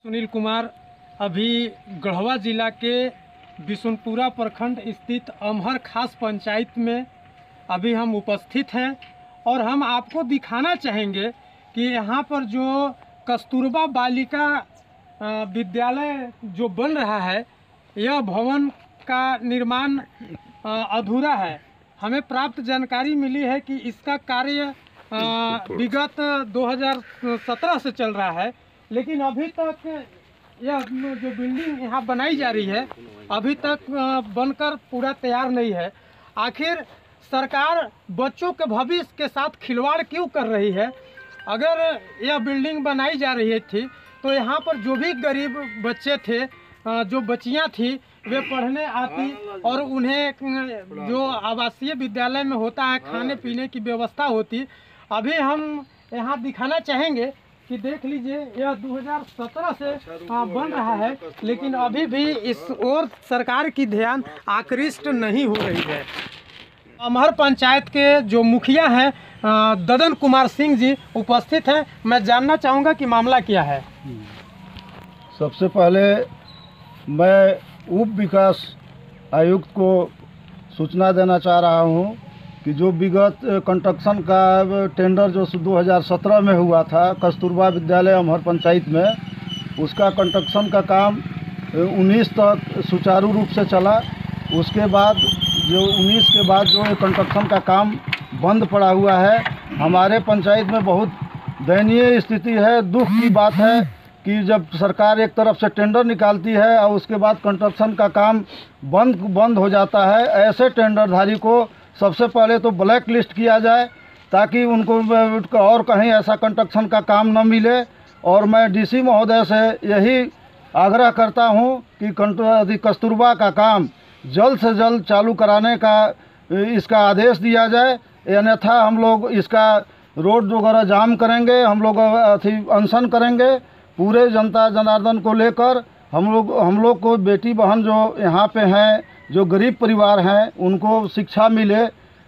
सुनील कुमार अभी गढ़वा जिला के बिशुनपुरा प्रखंड स्थित अमहर खास पंचायत में अभी हम उपस्थित हैं और हम आपको दिखाना चाहेंगे कि यहाँ पर जो कस्तूरबा बालिका विद्यालय जो बन रहा है, यह भवन का निर्माण अधूरा है। हमें प्राप्त जानकारी मिली है कि इसका कार्य विगत 2017 से चल रहा है, लेकिन अभी तक यह जो बिल्डिंग यहाँ बनाई जा रही है अभी तक बनकर पूरा तैयार नहीं है। आखिर सरकार बच्चों के भविष्य के साथ खिलवाड़ क्यों कर रही है? अगर यह बिल्डिंग बनाई जा रही थी तो यहाँ पर जो भी गरीब बच्चे थे, जो बच्चियाँ थी, वे पढ़ने आती और उन्हें जो आवासीय विद्यालय में होता है खाने पीने की व्यवस्था होती। अभी हम यहाँ दिखाना चाहेंगे कि देख लीजिए, यह 2017 से बन रहा है, लेकिन अभी भी इस ओर सरकार की ध्यान आकृष्ट नहीं हो रही है। अमहर पंचायत के जो मुखिया हैं ददन कुमार सिंह जी उपस्थित हैं। मैं जानना चाहूँगा कि मामला क्या है। सबसे पहले मैं उप विकास आयुक्त को सूचना देना चाह रहा हूँ कि जो विगत कंस्ट्रक्शन का टेंडर जो 2017 में हुआ था कस्तूरबा विद्यालय अमहर पंचायत में, उसका कंस्ट्रक्शन का काम 19 तक सुचारू रूप से चला। उसके बाद जो 19 के बाद जो कंस्ट्रक्शन का काम बंद पड़ा हुआ है, हमारे पंचायत में बहुत दयनीय स्थिति है। दुख की बात है कि जब सरकार एक तरफ से टेंडर निकालती है और उसके बाद कंस्ट्रक्शन का काम बंद हो जाता है। ऐसे टेंडरधारी को सबसे पहले तो ब्लैक लिस्ट किया जाए ताकि उनको और कहीं ऐसा कंस्ट्रक्शन का काम न मिले। और मैं डीसी महोदय से यही आग्रह करता हूं कि कस्तूरबा का काम जल्द से जल्द चालू कराने का इसका आदेश दिया जाए, अन्यथा हम लोग इसका रोड वगैरह जाम करेंगे, हम लोग अनशन करेंगे। पूरे जनता जनार्दन को लेकर हम लोग को बेटी बहन जो यहाँ पे हैं, जो गरीब परिवार हैं, उनको शिक्षा मिले,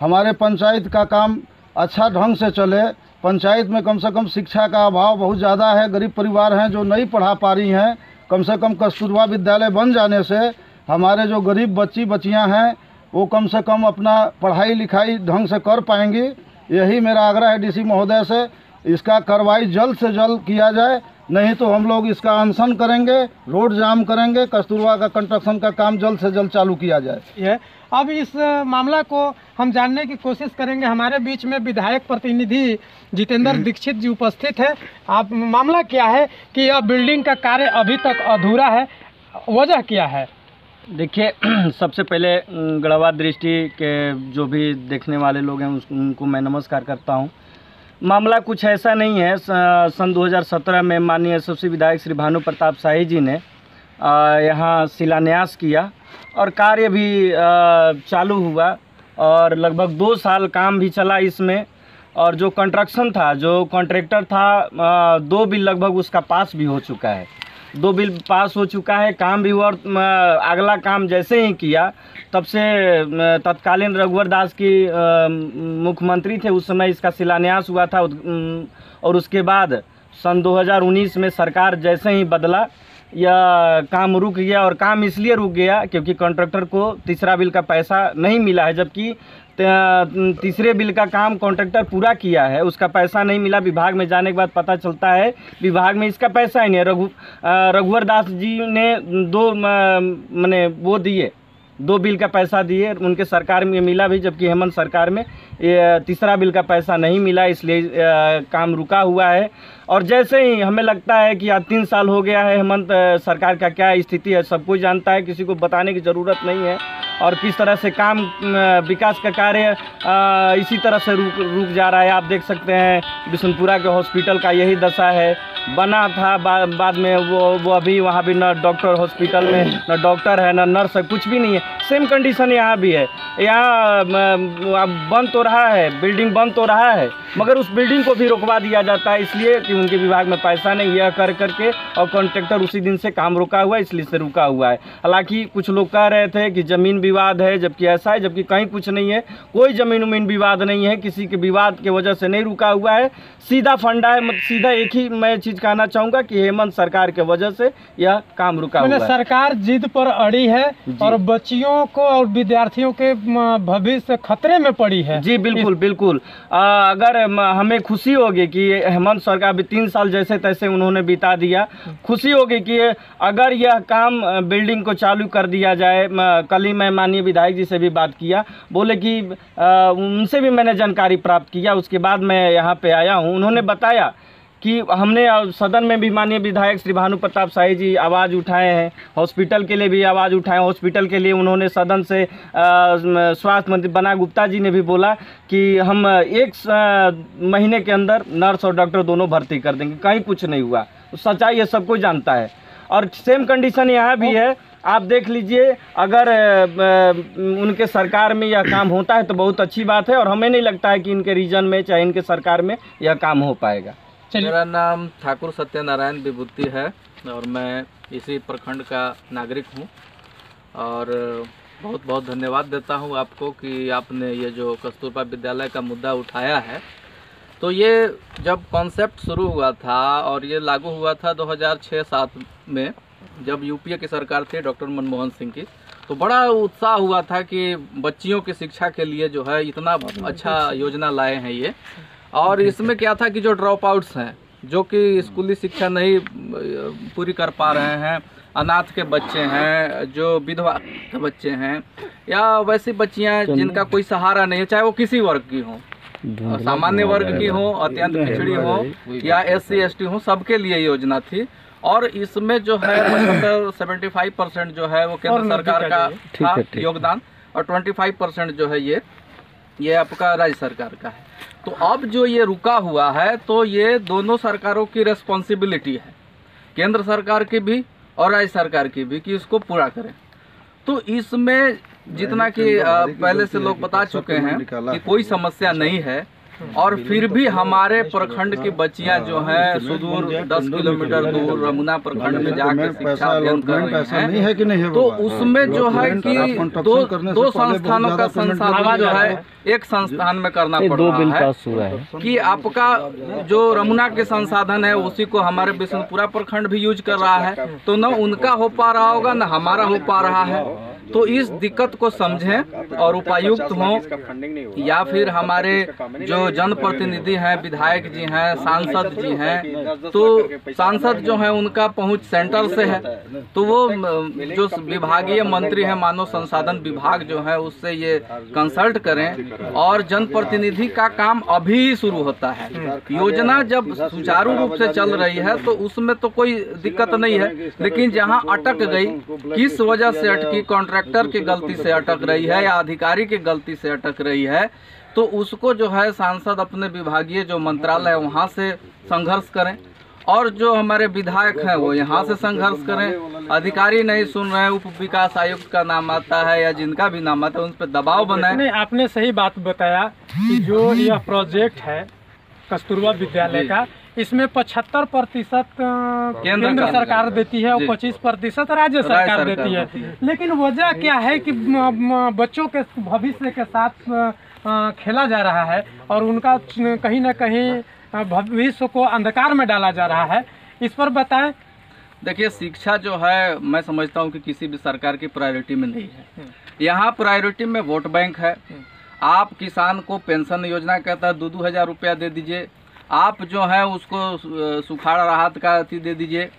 हमारे पंचायत का काम अच्छा ढंग से चले। पंचायत में कम से कम शिक्षा का अभाव बहुत ज़्यादा है, गरीब परिवार हैं जो नहीं पढ़ा पा रही हैं। कम से कम कस्तूरबा विद्यालय बन जाने से हमारे जो गरीब बच्चियाँ हैं वो कम से कम अपना पढ़ाई लिखाई ढंग से कर पाएंगी। यही मेरा आग्रह है डीसी महोदय से, इसका कार्रवाई जल्द से जल्द किया जाए, नहीं तो हम लोग इसका अनशन करेंगे, रोड जाम करेंगे। कस्तूरबा का कंस्ट्रक्शन का काम जल्द से जल्द चालू किया जाए। अब इस मामला को हम जानने की कोशिश करेंगे। हमारे बीच में विधायक प्रतिनिधि जितेंद्र दीक्षित जी उपस्थित है। आप मामला क्या है कि यह बिल्डिंग का कार्य अभी तक अधूरा है, वजह क्या है? देखिए, सबसे पहले गढ़वा दृष्टि के जो भी देखने वाले लोग हैं उनको मैं नमस्कार करता हूं। मामला कुछ ऐसा नहीं है। सन 2017 में माननीय यशस्वी विधायक श्री भानु प्रताप शाही जी ने यहाँ शिलान्यास किया और कार्य भी चालू हुआ और लगभग 2 साल काम भी चला इसमें। और जो कंस्ट्रक्शन था, जो कॉन्ट्रैक्टर था, 2 बिल लगभग उसका पास भी हो चुका है। 2 बिल पास हो चुका है, काम भी हुआ। और अगला काम जैसे ही किया तब से तत्कालीन रघुवर दास की मुख्यमंत्री थे, उस समय इसका शिलान्यास हुआ था। और उसके बाद सन 2019 में सरकार जैसे ही बदला, यह काम रुक गया। और काम इसलिए रुक गया क्योंकि कॉन्ट्रैक्टर को तीसरा बिल का पैसा नहीं मिला है, जबकि तीसरे बिल का काम कॉन्ट्रैक्टर पूरा किया है, उसका पैसा नहीं मिला। विभाग में जाने के बाद पता चलता है विभाग में इसका पैसा ही नहीं है। रघुवर दास जी ने 2 बिल का पैसा दिए, उनके सरकार में मिला भी, जबकि हेमंत सरकार में ये तीसरा बिल का पैसा नहीं मिला, इसलिए काम रुका हुआ है। और जैसे ही हमें लगता है कि आज 3 साल हो गया है, हेमंत सरकार का क्या स्थिति है सब कोई जानता है, किसी को बताने की ज़रूरत नहीं है। और किस तरह से काम विकास का कार्य इसी तरह से रुक जा रहा है। आप देख सकते हैं बिशुनपुरा के हॉस्पिटल का यही दशा है। बना था, बाद में वो अभी वहाँ भी न डॉक्टर हॉस्पिटल में न डॉक्टर है, न नर्स है, कुछ भी नहीं है। सेम कंडीशन यहाँ भी है। यहाँ बन तो रहा है, बिल्डिंग बन तो रहा है, मगर उस बिल्डिंग को भी रोकवा दिया जाता है, इसलिए कि उनके विभाग में पैसा नहीं। यह कर करके और कॉन्ट्रैक्टर उसी दिन से काम रुका हुआ है, इसलिए से रुका हुआ है। हालांकि कुछ लोग कह रहे थे कि ज़मीन विवाद है, जबकि ऐसा है, जबकि कहीं कुछ नहीं है, कोई ज़मीन उमीन विवाद नहीं है, किसी के विवाद के वजह से नहीं रुका हुआ है। सीधा फंडा है। सीधा एक ही मैं चीज़ चीज़ कहना चाहूँगा कि हेमंत सरकार के वजह से यह काम रुका हुआ है। सरकार जिद पर अड़ी है और बच्चियों को और विद्यार्थियों के भविष्य खतरे में पड़ी है। जी बिल्कुल बिल्कुल। अगर हमें खुशी होगी कि हेमंत सरकार भी 3 साल जैसे तैसे उन्होंने बिता दिया, खुशी होगी कि अगर यह काम बिल्डिंग को चालू कर दिया जाए। कल ही मैं माननीय विधायक जी से भी बात किया, बोले कि उनसे भी मैंने जानकारी प्राप्त किया, उसके बाद मैं यहाँ पे आया हूँ। उन्होंने बताया कि हमने सदन में भी माननीय विधायक श्री भानु प्रताप शाही जी आवाज़ उठाए हैं, हॉस्पिटल के लिए भी आवाज़ उठाए। हॉस्पिटल के लिए उन्होंने सदन से स्वास्थ्य मंत्री बना गुप्ता जी ने भी बोला कि हम 1 महीने के अंदर नर्स और डॉक्टर दोनों भर्ती कर देंगे। कहीं कुछ नहीं हुआ, सच्चाई ये सब कोई जानता है। और सेम कंडीशन यहाँ भी है, आप देख लीजिए। अगर उनके सरकार में यह काम होता है तो बहुत अच्छी बात है, और हमें नहीं लगता है कि इनके रीजन में चाहे इनके सरकार में यह काम हो पाएगा। मेरा नाम ठाकुर सत्यनारायण विभूति है और मैं इसी प्रखंड का नागरिक हूं, और बहुत बहुत धन्यवाद देता हूं आपको कि आपने ये जो कस्तूरबा विद्यालय का मुद्दा उठाया है। तो ये जब कॉन्सेप्ट शुरू हुआ था और ये लागू हुआ था 2006-07 में, जब यूपीए की सरकार थी डॉक्टर मनमोहन सिंह की, तो बड़ा उत्साह हुआ था कि बच्चियों की शिक्षा के लिए जो है इतना अच्छा योजना लाए हैं ये। और इसमें क्या था कि जो ड्रॉप आउट्स हैं, जो कि स्कूली शिक्षा नहीं पूरी कर पा रहे हैं, अनाथ के बच्चे हैं, जो विधवा के बच्चे हैं, या वैसी बच्चियां जिनका कोई सहारा नहीं है, चाहे वो किसी वर्ग की हों, सामान्य वर्ग की हो, अत्यंत पिछड़ी हो, या SC ST हो, सबके लिए योजना थी। और इसमें जो है 75% जो है वो केंद्र सरकार का था योगदान, और 25% जो है ये आपका राज्य सरकार का है। तो अब जो ये रुका हुआ है, तो ये दोनों सरकारों की रिस्पॉन्सिबिलिटी है, केंद्र सरकार की भी और राज्य सरकार की भी, कि इसको पूरा करें। तो इसमें जितना कि पहले से लोग बता चुके हैं कि कोई समस्या नहीं है, और फिर भी हमारे प्रखंड की बच्चियां जो हैं सुदूर 10 किलोमीटर दूर रमुना प्रखंड में जाकर शिक्षा अध्ययन कर रही हैं, तो उसमें जो है कि दो संस्थानों का संसाधन जो है एक संस्थान में करना पड़ रहा है कि आपका जो रमुना के संसाधन है उसी को हमारे बिशनपुरा प्रखंड भी यूज कर रहा है, तो न उनका हो पा रहा होगा न हमारा हो पा रहा है। तो इस दिक्कत को समझें और उपायुक्त हों या फिर हमारे जो जनप्रतिनिधि हैं, विधायक जी हैं, सांसद जी हैं, तो सांसद जो हैं उनका पहुंच सेंटर से है, तो वो जो विभागीय मंत्री हैं मानव संसाधन विभाग जो है उससे ये कंसल्ट करें। और जनप्रतिनिधि का काम अभी शुरू होता है, योजना जब सुचारू रूप से चल रही है तो उसमें तो कोई दिक्कत नहीं है, लेकिन जहाँ अटक गई, किस वजह से अटकी, कॉन्ट्रैक्टर की गलती से अटक रही है या अधिकारी की गलती से अटक रही है, तो उसको जो है सांसद अपने विभागीय जो मंत्रालय है वहाँ से संघर्ष करें, और जो हमारे विधायक हैं वो यहाँ से संघर्ष करें। अधिकारी नहीं सुन रहे हैं, उप विकास आयुक्त का नाम आता है या जिनका भी नाम आता है उन पर दबाव बनाए। नहीं, आपने सही बात बताया कि जो यह प्रोजेक्ट है कस्तूरबा विद्यालय का, इसमें 75% केंद्र सरकार देती है और 25% राज्य सरकार देती है। लेकिन वजह क्या है कि बच्चों के भविष्य के साथ खेला जा रहा है और उनका कहीं ना कहीं भविष्य को अंधकार में डाला जा रहा है, इस पर बताएं। देखिए, शिक्षा जो है मैं समझता हूँ कि किसी भी सरकार की प्रायोरिटी में नहीं है। यहाँ प्रायोरिटी में वोट बैंक है। आप किसान को पेंशन योजना के तहत 2-2 हज़ार रुपया दे दीजिए, आप जो है उसको सुखाड़ राहत का अति दे दीजिए,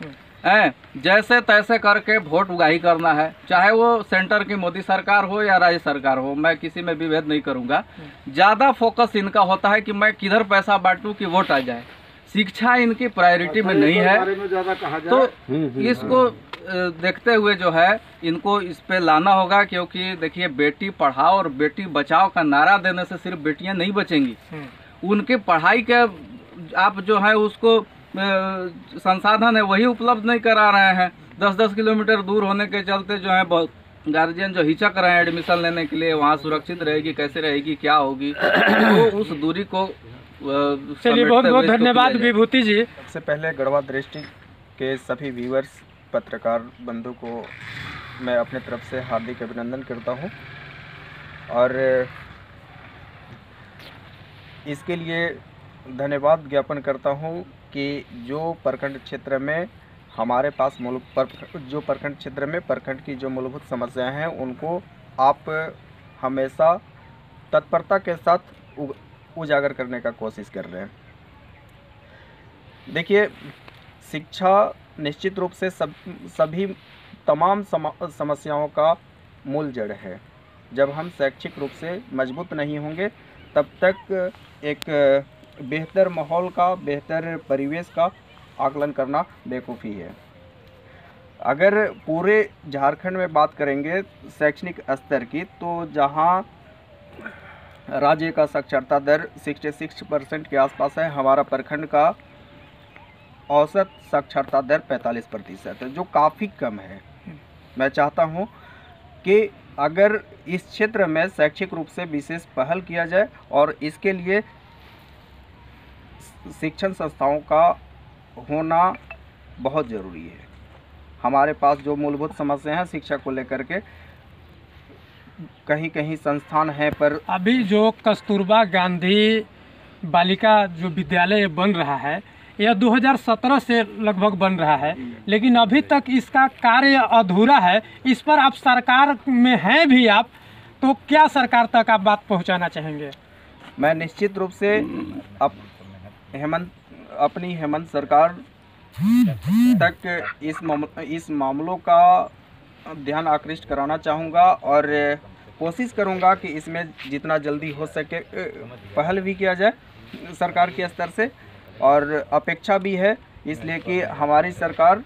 जैसे तैसे करके वोट उगाही करना है, चाहे वो सेंटर की मोदी सरकार हो या राज्य सरकार हो, मैं किसी में विभेद नहीं करूंगा। ज़्यादा फोकस इनका होता है कि मैं किधर पैसा बांटूं कि वोट आ जाए, शिक्षा इनकी प्रायोरिटी में नहीं है। तो इसको देखते हुए जो है इनको इस पे लाना होगा, क्योंकि देखिए बेटी पढ़ाओ और बेटी बचाओ का नारा देने से सिर्फ बेटियां नहीं बचेंगी, उनके पढ़ाई के आप जो है उसको संसाधन है वही उपलब्ध नहीं करा रहे हैं। 10-10 किलोमीटर दूर होने के चलते जो है बहुत गार्जियन जो हिचक रहे हैं एडमिशन लेने के लिए, वहाँ सुरक्षित रहेगी कैसे रहेगी क्या होगी, तो उस दूरी को चलिए बहुत बहुत धन्यवाद विभूति जी। सबसे पहले गढ़वा दृष्टि के सभी व्यूअर्स पत्रकार बंधु को मैं अपने तरफ से हार्दिक अभिनंदन करता हूं, और इसके लिए धन्यवाद ज्ञापन करता हूं कि जो प्रखंड क्षेत्र में हमारे पास जो प्रखंड क्षेत्र में प्रखंड की जो मूलभूत समस्याएं हैं उनको आप हमेशा तत्परता के साथ उजागर करने का कोशिश कर रहे हैं। देखिए, शिक्षा निश्चित रूप से सभी तमाम समस्याओं का मूल जड़ है। जब हम शैक्षिक रूप से मजबूत नहीं होंगे तब तक एक बेहतर माहौल का, बेहतर परिवेश का आकलन करना बेवकूफ़ी है। अगर पूरे झारखंड में बात करेंगे शैक्षणिक स्तर की, तो जहां राज्य का साक्षरता दर 66% के आसपास है, हमारा प्रखंड का औसत साक्षरता दर 45% है, जो काफ़ी कम है। मैं चाहता हूं कि अगर इस क्षेत्र में शैक्षिक रूप से विशेष पहल किया जाए और इसके लिए शिक्षण संस्थाओं का होना बहुत ज़रूरी है। हमारे पास जो मूलभूत समस्या है शिक्षा को लेकर के, कहीं कहीं संस्थान है पर अभी जो कस्तूरबा गांधी बालिका जो विद्यालय बन रहा है, यह 2017 से लगभग बन रहा है, लेकिन अभी तक इसका कार्य अधूरा है। इस पर आप सरकार में हैं भी आप, तो क्या सरकार तक आप बात पहुंचाना चाहेंगे? मैं निश्चित रूप से अपनी हेमंत सरकार तक इस मामलों का ध्यान आकृष्ट कराना चाहूँगा और कोशिश करूँगा कि इसमें जितना जल्दी हो सके पहल भी किया जाए सरकार के स्तर से। और अपेक्षा भी है इसलिए कि हमारी सरकार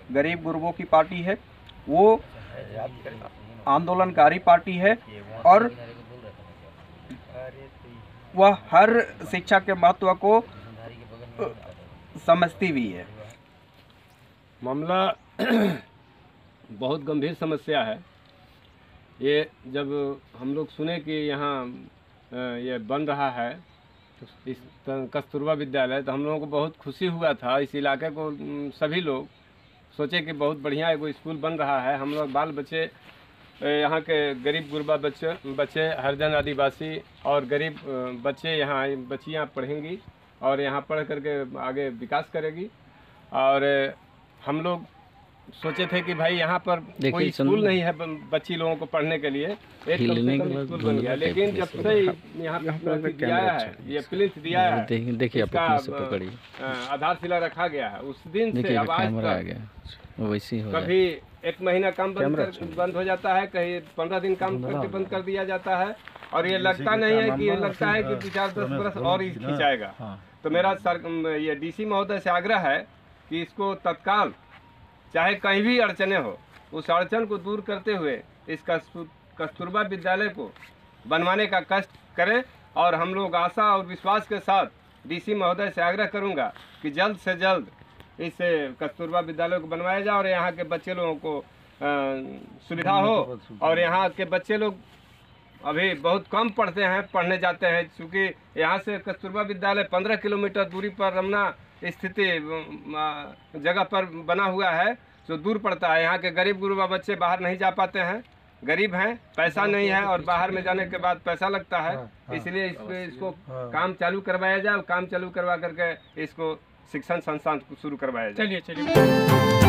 गरीब गुरबों की पार्टी है, वो आंदोलनकारी पार्टी है और वह हर शिक्षा के महत्व को समझती भी है। मामला बहुत गंभीर समस्या है। ये जब हम लोग सुने कि यहाँ ये बन रहा है इस कस्तूरबा विद्यालय, तो हम लोगों को बहुत खुशी हुआ था। इस इलाके को सभी लोग सोचे कि बहुत बढ़िया एगो स्कूल बन रहा है। हम लोग बाल बच्चे, यहाँ के गरीब गुरबा बच्चे हरिजन आदिवासी और गरीब बच्चे यहाँ बच्चियाँ पढ़ेंगी और यहाँ पढ़ करके आगे विकास करेगी। और हम लोग सोचे थे कि भाई यहाँ पर कोई स्कूल नहीं है बच्ची लोगों को पढ़ने के लिए, एक कम से कम स्कूल बन गया। लेकिन जब से यहाँ दिया है, ये प्लिंथ दिया है, देखिए आधारशिला रखा गया है, उस दिन से अब आज तक कभी एक महीना काम बंद हो जाता है, कहीं 15 दिन काम करके बंद कर दिया जाता है। और ये लगता नहीं है कि, ये लगता है कि 4-10 बरस और खिंचाएगा। तो मेरा ये डीसी महोदय से आग्रह है कि इसको तत्काल, चाहे कहीं भी अड़चने हो, उस अड़चन को दूर करते हुए इस कस्तूरबा विद्यालय को बनवाने का कष्ट करें। और हम लोग आशा और विश्वास के साथ डीसी महोदय से आग्रह करूंगा कि जल्द से जल्द इस कस्तूरबा विद्यालय को बनवाया जाए और यहाँ के बच्चे लोगों को सुविधा हो। और यहाँ के बच्चे लोग अभी बहुत कम पढ़ने जाते हैं, क्योंकि यहाँ से कस्तूरबा विद्यालय 15 किलोमीटर दूरी पर रमना स्थिति जगह पर बना हुआ है, जो दूर पड़ता है। यहाँ के गरीब गुरबा बच्चे बाहर नहीं जा पाते हैं, गरीब हैं, पैसा नहीं है और बाहर में जाने के बाद पैसा लगता है। इसलिए इसको काम चालू करवाया जाए, काम चालू करवा करके इसको शिक्षण संस्थान शुरू करवाया जाए। चलिए।